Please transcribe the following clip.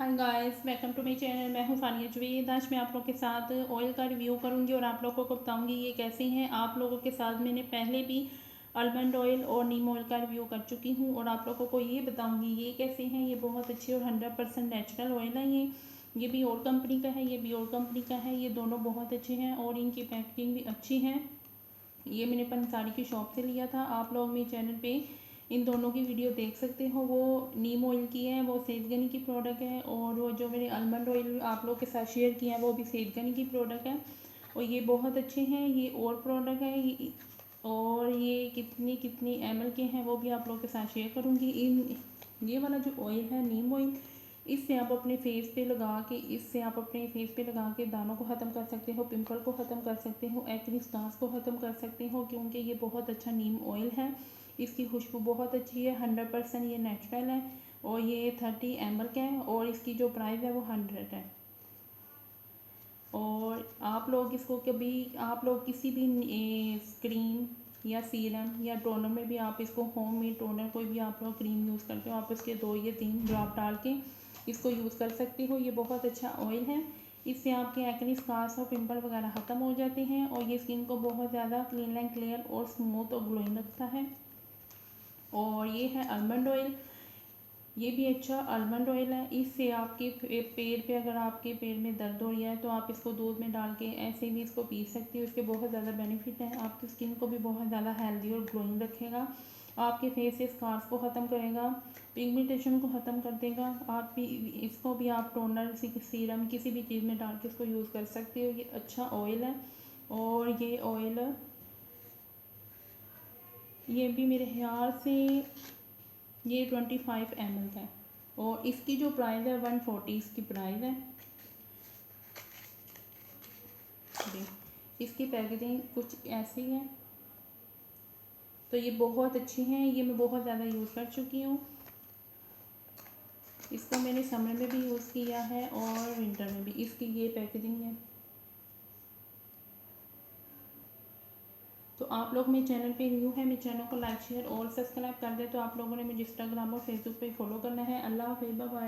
Hi guys, welcome to my channel. मैं हूं फानिया जुवेद। आज मैं आप लोगों के साथ ऑयल का रिव्यू करूंगी और आप लोगों को बताऊंगी ये कैसे हैं। आप लोगों के साथ मैंने पहले भी आलमंड ऑयल और नीम ऑयल का रिव्यू कर चुकी हूं और आप लोगों को ये बताऊंगी ये कैसे हैं। ये बहुत अच्छे और 100% नेचुरल ऑयल है। ये भी और कंपनी का है, ये भी और कंपनी का है। ये दोनों बहुत अच्छे हैं और इनकी पैकेजिंग भी अच्छी है। ये मैंने पंसारी की शॉप से लिया था। आप लोग मेरे चैनल पे इन दोनों की वीडियो देख सकते हो। वो नीम ऑयल की है, वो सेठगनी की प्रोडक्ट है, और वो जो मैंने आलमंड ऑयल आप लोग के साथ शेयर किया है वो भी सेठगनी की प्रोडक्ट है। और ये बहुत अच्छे हैं। ये और प्रोडक्ट है और ये कितनी कितनी ml के हैं वो भी आप लोग के साथ शेयर करूँगी। ये वाला जो ऑयल है नीम ऑयल, इससे आप अपने फेस पे लगा के दानों को ख़त्म कर सकते हो, पिंपल को ख़त्म कर सकते हो, एक्ने स्कार्स को ख़त्म कर सकते हो, क्योंकि ये बहुत अच्छा नीम ऑयल है। इसकी खुशबू बहुत अच्छी है। 100% ये नेचुरल है और ये 30 ml का है और इसकी जो प्राइस है वो 100 है। और आप लोग किसी भी क्रीम या सीरम या टोनर में भी आप इसको होममेड टोनर कोई भी आप लोग क्रीम यूज़ करते हो, आप इसके 2 या 3 ड्रॉप डाल के इसको यूज़ कर सकते हो। ये बहुत अच्छा ऑयल है। इससे आपके एक्ने स्कार्स और पिंपल वगैरह ख़त्म हो जाते हैं और ये स्किन को बहुत ज़्यादा क्लीन एंड क्लियर और स्मूथ और ग्लोइंग रखता है। और ये है आलमंड ऑयल। ये भी अच्छा आलमंड ऑयल है। इससे आपके पेट पे अगर आपके पेट में दर्द हो रहा है तो आप इसको दूध में डाल के ऐसे भी इसको पी सकते हो। इसके बहुत ज़्यादा बेनिफिट है। आपकी स्किन को भी बहुत ज़्यादा हेल्दी और ग्लोइंग रखेगा। आपके फेस से स्कार्स को ख़त्म करेगा, पिगमेंटेशन को ख़त्म कर देगा। आप भी इसको भी आप टोनर सीरम किसी भी चीज़ में डाल के इसको यूज़ कर सकते हो। ये अच्छा ऑयल है। और ये ऑयल ये भी मेरे ख्याल से ये 25 ml का है और इसकी जो प्राइस है 140 इसकी प्राइस है। इसकी पैकेजिंग कुछ ऐसी है। तो ये बहुत अच्छी हैं। ये मैं बहुत ज़्यादा यूज़ कर चुकी हूँ। इसको मैंने समर में भी यूज़ किया है और विंटर में भी। इसकी ये पैकेजिंग है। तो आप लोग मेरे चैनल पे न्यू है, मेरे चैनल को लाइक शेयर और सब्सक्राइब कर दे। तो आप लोगों ने मुझे इंस्टाग्राम और फेसबुक पे फॉलो करना है। अल्लाह हाफ़िज़, बाय बाय।